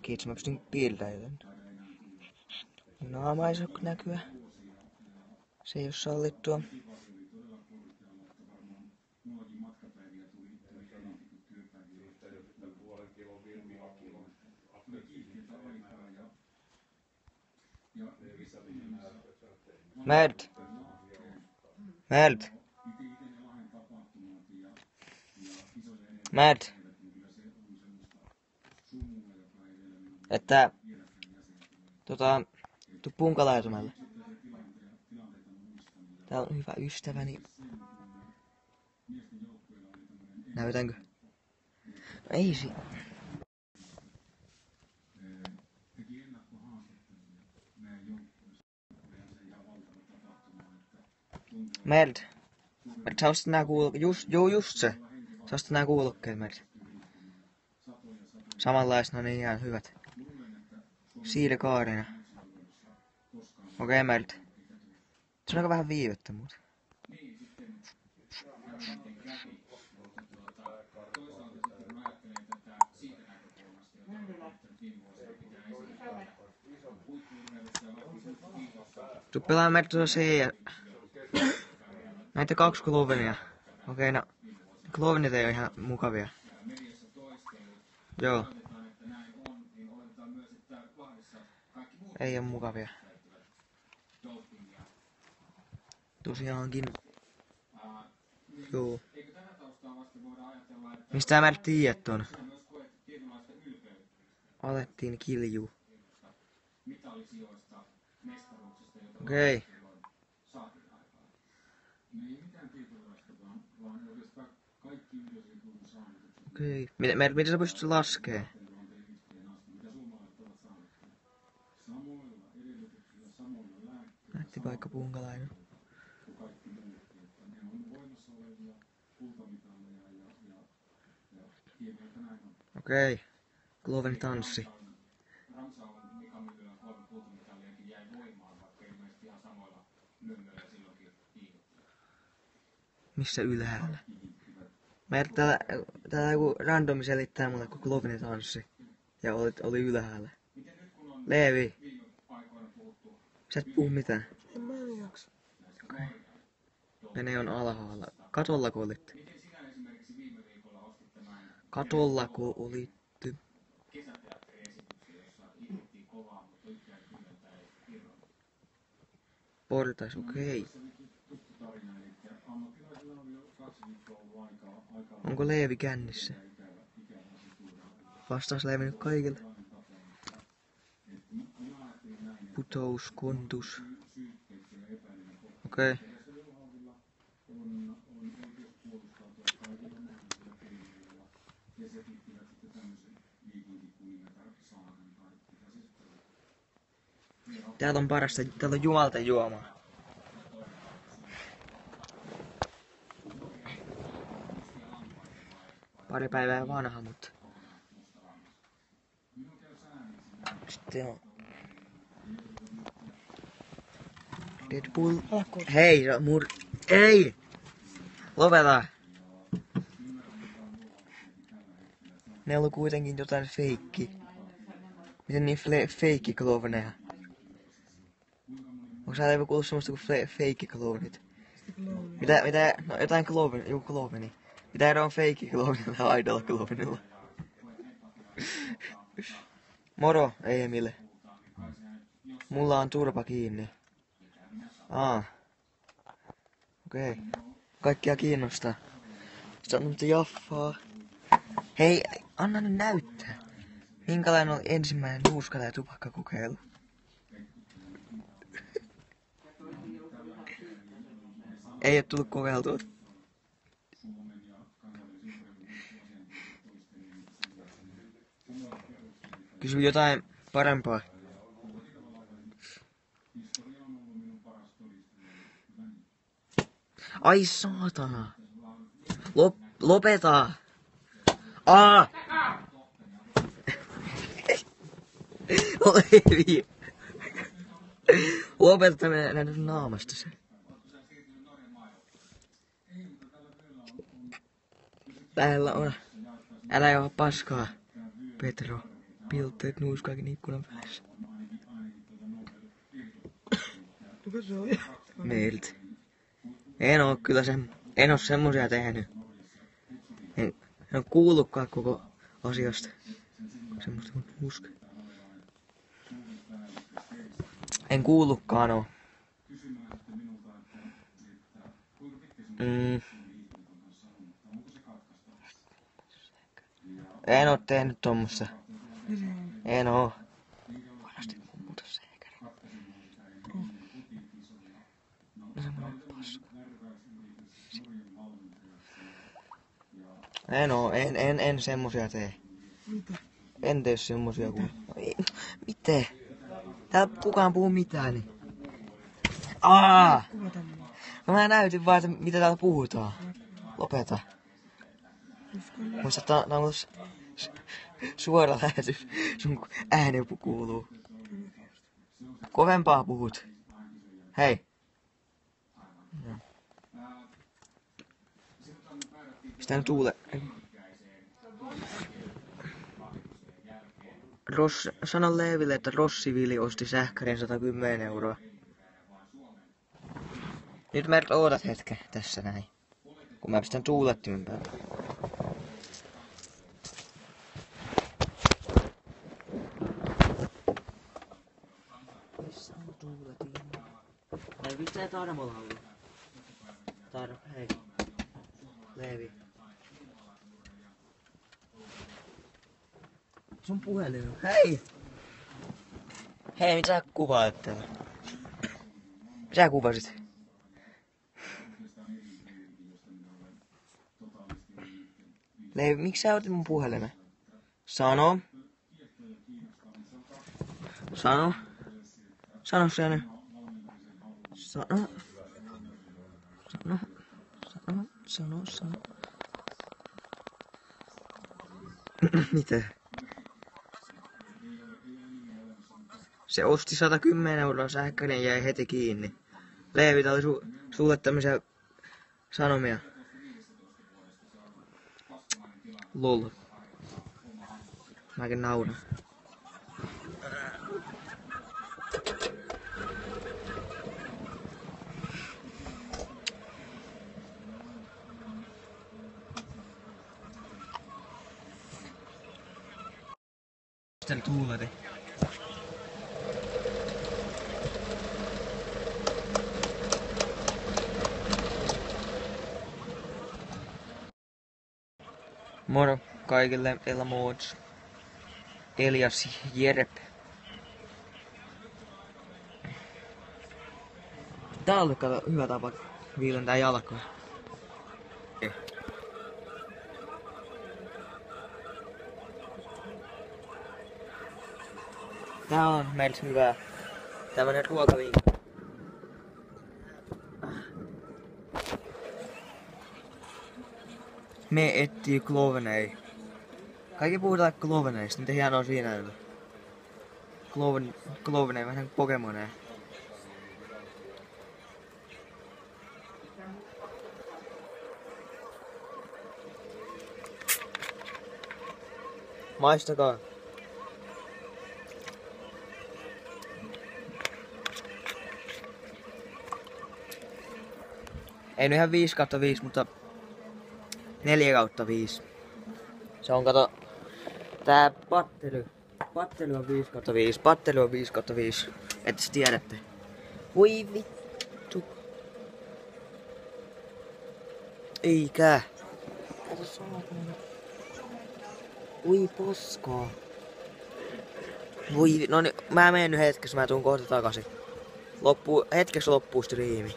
Kiitos, mä pystyn piirtämään. Naama ei saa näkyä. Se ei oo sallittua. Mert! Mert! Mert! Että... tuu punkalaitumelle. Täällä on hyvä ystäväni. Näytänkö? No ei si... Mert, sä ostat nää kuulokkeet, just se. Sä ostat nää kuulokkeet, Mert. Samanlaiset, no niin ihan hyvät. Siidekaarina. Okei, Mert. Se on aika vähän viivettä muuten. Tuu pelaa Mert tuossa näitä 2 Clovenia. Okei, no. Clovenit ei oo ihan mukavia. Joo. Ei oo mukavia. Tosiaankin. Joo. Mistä Mert tiedät ton? Alettiin kiljuu. Okei. Okei. Miten sä pystyt laskee? Näytti vaikka punkalainen. Okei. Cloven tanssi. Missä ylhäällä? Mert, täällä joku randomi selittää mulle, kun Cloveni tanssi. Ja oli ylhäällä. Leevi. Sä et puhu mitään. En mä jaksa. Okay. Mene on alhaalla. Katollako olitte? Katollako olitte? Portais, okei. Onko Leevi kännissä? Vastaus Leevi nyt kaikille. Putous, kontus. Okei. Täällä on parasta, täällä on jumalta juomaa. Pari päivää vanha, mutta... Sitten on... Deadpool... Hei, ei! Lopeta! Ne on ollut kuitenkin jotain feikki. Miten niin feikki Cloveneja? Onko sä Leevi kuullut semmoista kuin feikki Clovenit? Mitä, no jotain Cloveni. Mitä ero on feikki Clovenilla ja aidalla Clovenilla? Moro, Emil. Mulla on turpa kiinni. Okei. Kaikkia kiinnostaa. Sitten on nyt jaffaa. Hei, anna nyt näyttää. Minkälainen oli ensimmäinen nuuskata- ja tupakkakokeilu? Ei oo tullut kokeiltua. Kysy jotain parempaa. Ai saatana. Lopeta. Leevi. Lopeta näitä sun naamasta sen. Lähellä on. Älä joo paskaa. Petro. Piltteet nuuskaakin ikkunan välissä. Kuka se on? Meiltä. En oo semmosia tehnyt. En oo kuullutkaan koko asiasta. Semmoista kuin nuuska. En kuullutkaan oo. En oo tehnyt tommosta. En oo. Parasti muuta seikäri. Semmoinen paska. En semmosia tee. Mitä? En tee semmosia kuin... Miten? Täällä kukaan puhu mitään niin. Kuka tämmönen? No mä näytin vaan, että mitä täällä puhutaan. Lopeta. Muista, tää on suora lähetys. Sun ääni kuuluu. Kovempaa puhut. Hei. Sitä nyt tuule. Sano Leeville, että Rossivili osti sähkärin 110 €. Nyt Mert ootat hetken tässä näin. Kun mä pistän tuulettimen päälle. Missä on tuuletin? Hei, mistä ei Tarmolla ollut? Hei. Leevi. Sun puhelin on. Hei! Hei, mitä sä kuvaat täällä? Sä kuvasit. Leevi, miksi sä otit mun puhelimen? Sano. Sano. Sano se nyt. Sano. Sano. Sano. Sano. Sano. Mitä? Se osti 110 € sähköinen ja jäi heti kiinni. Leevi, tää oli sulle tämmösiä sanomia. Lol. Mäkin nauran. Sitten tuuleti. Moro kaikille, Ella Mods. Elias Jerep. Tää on kato hyvä tapa viilentää jalkoja. Tää on meiltä hyvää. Tämmönen ruokavinkki. Me etsii klovenei. Kaikki puhutaan kloveneista, mitä hienoa siinä on. Klovenei, vähän Pokemoneja. Maistakaa. Ei nyt ihan 5/5, mutta 4/5. Se on kato... Tää pattely on 5/5. Pattely on 5/5. Että sä tiedätte. Voi vittu. Eikä. Kato saatana. Voi paskaa. Voi, no niin, mä menen nyt hetkessä, mä tuun kohta takaisin. Hetkessä loppuu striimi.